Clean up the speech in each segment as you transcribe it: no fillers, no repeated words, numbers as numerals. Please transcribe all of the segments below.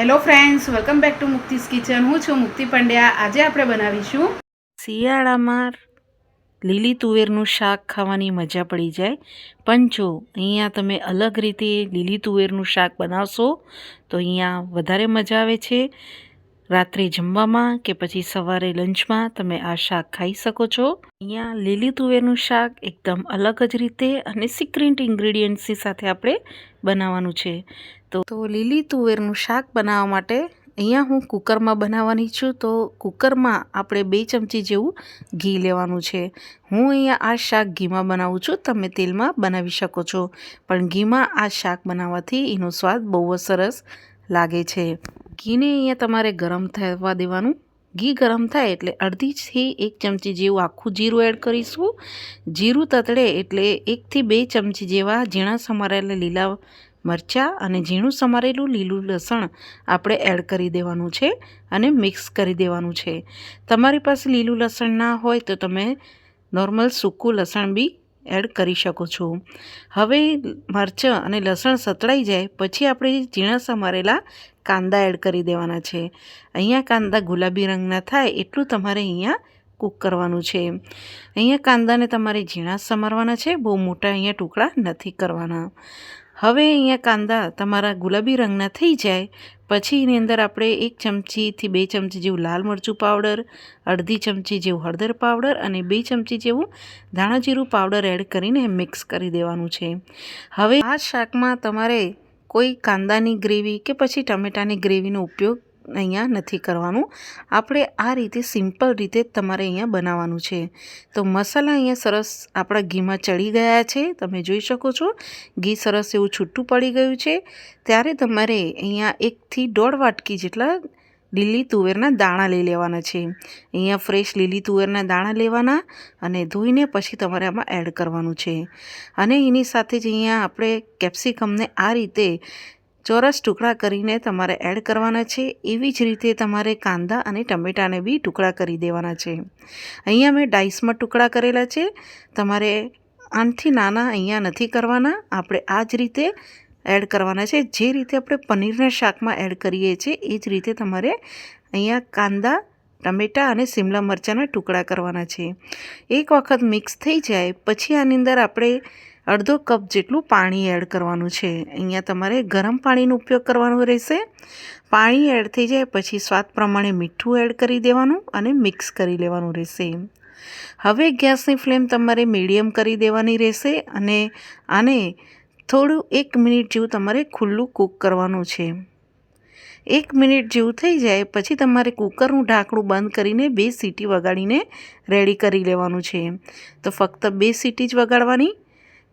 Hello friends, welcome back to મુક્તિસ kitchen. હું છું મુક્તિ પંડ્યા. આજે આપણે બનાવીશું શિયાળામાં લીલી તુવેરનું શાક ખાવાની મજા પડી જાય. પણ જો અહીંયા તમે અલગ રીતે લીલી તુવેરનું શાક બનાવશો તો અહીંયા વધારે મજા આવે છે. રાત્રે જમવામાં કે પછી સવારે લંચમાં તમે આ શાક ખાઈ શકો છો. અહીંયા લીલી તુવેરનું શાક એકદમ અલગ જ રીતે અને સિક્રેટ ઇન્ગ્રેડિયન્ટ્સની સાથે આપણે બનાવવાનું છે. તો લીલી તુવેરનું શાક બનાવવા માટે અહીંયા હું કુકરમાં બનાવવાની છું. તો કુકરમાં આપણે 2 ચમચી જેવું ઘી લેવાનું છે. હું અહીંયા આ શાક ઘીમાં બનાવું છું. તમે તેલમાં બનાવી શકો છો, પણ ઘીમાં આ શાક બનાવવાથી એનો સ્વાદ બહુ જ સરસ લાગે છે. ઘીને અહીંયા તમારે ગરમ થવા દેવાનું. ઘી ગરમ થાય એટલે અડધીથી 1 ચમચી જેવું આખું જીરું એડ કરીશું. જીરું તતડે એટલે 1 થી 2 ચમચી જેવા ઝીણા સમારેલા લીલા મરચાં અને ઝીણું સમારેલું લીલું લસણ આપણે એડ કરી દેવાનું છે અને મિક્સ કરી દેવાનું છે. તમારી પાસે લીલું લસણ ના હોય તો તમે નોર્મલ સૂકું લસણ બી એડ કરી શકો છો. હવે મરચાં અને લસણ સતળાઈ જાય પછી આપણે ઝીણા સમારેલા કાંદા એડ કરી દેવાના છે. અહીંયા કાંદા ગુલાબી રંગના થાય એટલું તમારે અહીંયા કૂક કરવાનું છે. અહીંયા કાંદાને તમારે ઝીણા સમારવાના છે, બહુ મોટા અહીંયા ટુકડા નથી કરવાના. હવે અહીંયા કાંદા તમારા ગુલાબી રંગના થઈ જાય પછી એની અંદર આપણે 1 ચમચીથી 2 ચમચી જેવું લાલ મરચું પાવડર, અડધી ચમચી જેવું હળદર પાવડર અને 2 ચમચી જેવું ધાણા જીરું પાવડર એડ કરીને મિક્સ કરી દેવાનું છે. હવે આ શાકમાં તમારે કોઈ કાંદાની ગ્રેવી કે પછી ટમેટાની ગ્રેવીનો ઉપયોગ અહીંયા નથી કરવાનું. આપણે આ રીતે સિમ્પલ રીતે તમારે અહીંયા બનાવવાનું છે. તો મસાલા અહીંયા સરસ આપણા ઘીમાં ચડી ગયા છે. તમે જોઈ શકો છો ઘી સરસ એવું છૂટું પડી ગયું છે. ત્યારે તમારે અહીંયા 1 થી 1.5 વાટકી જેટલા લીલી તુવેરના દાણા લઈ લેવાના છે. અહીંયા ફ્રેશ લીલી તુવેરના દાણા લેવાના અને ધોઈને પછી તમારે આમાં એડ કરવાનું છે. અને એની સાથે જ અહીંયા આપણે કેપ્સિકમને આ રીતે ચોરસ ટુકડા કરીને તમારે એડ કરવાના છે. એવી જ રીતે તમારે કાંદા અને ટમેટાને બી ટુકડા કરી દેવાના છે. અહીંયા મેં ડાઈસમાં ટુકડા કરેલા છે. તમારે આનાથી નાના અહીંયા નથી કરવાના. આપણે આ જ રીતે એડ કરવાના છે. જે રીતે આપણે પનીરના શાકમાં એડ કરીએ છીએ એ જ રીતે તમારે અહીંયા કાંદા, ટમેટાં અને શિમલા મરચાંના ટુકડા કરવાના છે. એક વખત મિક્સ થઈ જાય પછી આની અંદર આપણે અડધો કપ જેટલું પાણી એડ કરવાનું છે. અહીંયા તમારે ગરમ પાણીનો ઉપયોગ કરવાનો રહેશે. પાણી એડ થઈ જાય પછી સ્વાદ પ્રમાણે મીઠું એડ કરી દેવાનું અને મિક્સ કરી લેવાનું રહેશે. હવે ગેસની ફ્લેમ તમારે મીડિયમ કરી દેવાની રહેશે અને આને થોડું 1 મિનિટ જેવું તમારે ખુલ્લું કૂક કરવાનું છે. 1 મિનિટ જેવું થઈ જાય પછી તમારે કૂકરનું ઢાંકણું બંધ કરીને 2 સીટી વગાડીને રેડી કરી લેવાનું છે. તો ફક્ત 2 સીટી જ વગાડવાની.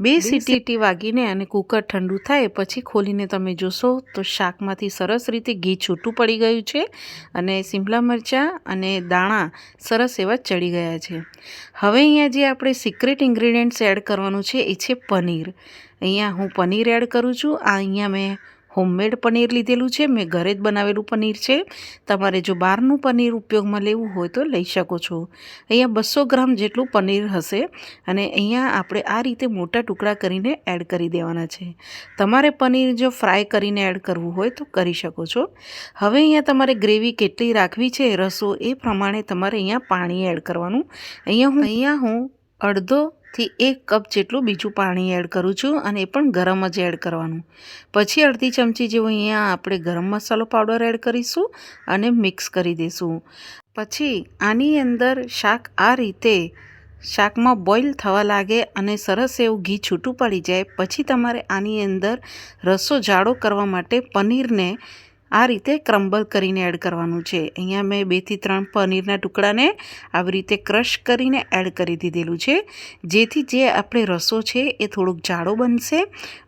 2 સીટી વાગીને અને કૂકર ઠંડુ થાય પછી ખોલીને તમે જોશો તો શાકમાંથી સરસ રીતે ઘી છૂટું પડી ગયું છે અને શિમલા મરચાં અને દાણા સરસ એવા ચડી ગયા છે. હવે અહીંયા જે આપણે સિક્રેટ ઇન્ગ્રેડિયન્ટ્સ એડ કરવાનું છે એ છે પનીર. અહીંયા હું પનીર એડ કરું છું. આ અહીંયા મેં હોમમેડ પનીર લીધેલું છે. મેં ઘરે જ બનાવેલું પનીર છે. તમારે જો બહારનું પનીર ઉપયોગમાં લેવું હોય તો લઈ શકો છો. અહીંયા 200 ગ્રામ જેટલું પનીર હશે અને અહીંયા આપણે આ રીતે મોટા ટુકડા કરીને એડ કરી દેવાના છે. તમારે પનીર જો ફ્રાય કરીને એડ કરવું હોય તો કરી શકો છો. હવે અહીંયા તમારે ગ્રેવી કેટલી રાખવી છે રસો એ પ્રમાણે તમારે અહીંયા પાણી એડ કરવાનું. અહીંયા હું અડધોથી 1 કપ જેટલું બીજું પાણી એડ કરું છું અને એ પણ ગરમ જ એડ કરવાનું. પછી અડધી ચમચી જેવું અહીંયા આપણે ગરમ મસાલો પાવડર એડ કરીશું અને મિક્સ કરી દઈશું. પછી આની અંદર શાક આ રીતે શાકમાં બોઇલ થવા લાગે અને સરસ એવું ઘી છૂટું પડી જાય પછી તમારે આની અંદર રસો જાડો કરવા માટે પનીરને આ રીતે ક્રમ્બલ કરીને એડ કરવાનું છે. અહીંયા મેં 2 થી 3 પનીરના ટુકડાને આવી રીતે ક્રશ કરીને એડ કરી દીધેલું છે, જેથી જે આપણે રસો છે એ થોડોક જાડો બનશે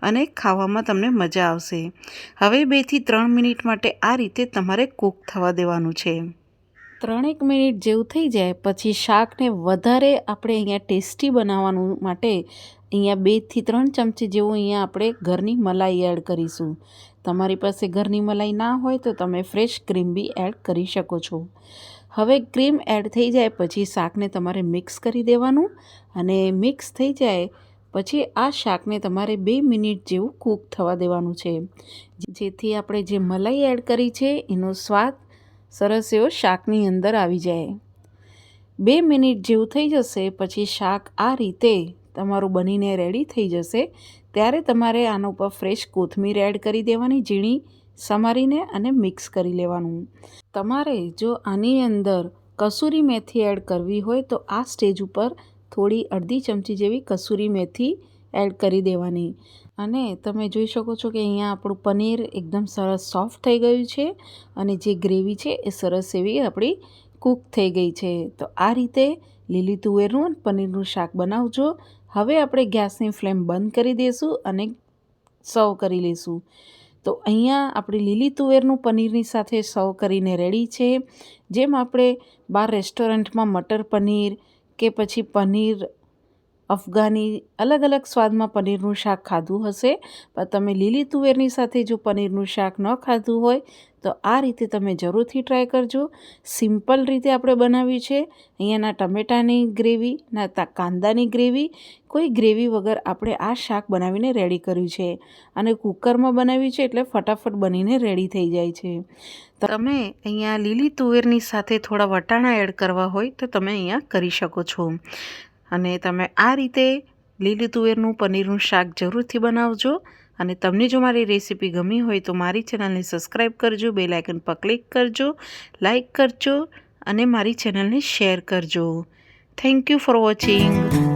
અને ખાવામાં તમને મજા આવશે. હવે 2 થી 3 મિનિટ માટે આ રીતે તમારે કૂક થવા દેવાનું છે. 3 મિનિટ જેવું થઈ જાય પછી શાકને વધારે આપણે અહીંયા ટેસ્ટી બનાવવાનું માટે અહીંયા 2 થી 3 ચમચી જેવું અહીંયા આપણે ઘરની મલાઈ એડ કરીશું. તમારી પાસે ઘરની મલાઈ ના હોય તો તમે ફ્રેશ ક્રીમ બી એડ કરી શકો છો. હવે ક્રીમ એડ થઈ જાય પછી શાકને તમારે મિક્સ કરી દેવાનું અને મિક્સ થઈ જાય પછી આ શાકને તમારે 2 મિનિટ જેવું કૂક થવા દેવાનું છે, જેથી આપણે જે મલાઈ એડ કરી છે એનો સ્વાદ સરસ એવો શાકની અંદર આવી જાય. 2 મિનિટ જેવું થઈ જશે પછી શાક આ રીતે તમારું બનીને રેડી થઈ જશે. ત્યારે તમારે આના ઉપર ફ્રેશ કોથમીર એડ કરી દેવાની, ઝીણી સમારીને અને મિક્સ કરી લેવાનું. તમારે જો આની અંદર કસૂરી મેથી એડ કરવી હોય તો આ સ્ટેજ ઉપર થોડી અડધી ચમચી જેવી કસૂરી મેથી એડ કરી દેવાની. અને તમે જોઈ શકો છો કે અહીંયા આપણું પનીર એકદમ સરસ સોફ્ટ થઈ ગયું છે અને જે ગ્રેવી છે એ સરસ એવી આપણી કૂક થઈ ગઈ છે. તો આ રીતે લીલી તુવેરનું અને પનીરનું શાક બનાવજો. હવે આપણે ગેસની ફ્લેમ બંધ કરી દઈશું અને સર્વ કરી લઈશું. તો અહીંયા આપણી લીલી તુવેરનું પનીરની સાથે સર્વ કરીને રેડી છે. જેમ આપણે બહાર રેસ્ટોરન્ટમાં મટર પનીર કે પછી પનીર અફઘાની અલગ અલગ સ્વાદમાં પનીરનું શાક ખાધું હશે, પણ તમે લીલી તુવેરની સાથે જો પનીરનું શાક ન ખાધું હોય તો આ રીતે તમે જરૂરથી ટ્રાય કરજો. સિમ્પલ રીતે આપણે બનાવ્યું છે. અહીંયાના ટમેટાની ગ્રેવી, ના કાંદાની ગ્રેવી, કોઈ ગ્રેવી વગર આપણે આ શાક બનાવીને રેડી કર્યું છે અને કુકરમાં બનાવ્યું છે એટલે ફટાફટ બનીને રેડી થઈ જાય છે. તમે અહીંયા લીલી તુવેરની સાથે થોડા વટાણા એડ કરવા હોય તો તમે અહીંયા કરી શકો છો. અને તમે આ રીતે લીલી તુવેરનું પનીરનું શાક જરૂરથી બનાવજો. અને તમને જો મારી રેસીપી ગમી હોય તો મારી ચેનલને સબસ્ક્રાઈબ કરજો, બેલ આઇકન પર ક્લિક કરજો, લાઈક કરજો અને મારી ચેનલને શેર કરજો. Thank you for watching.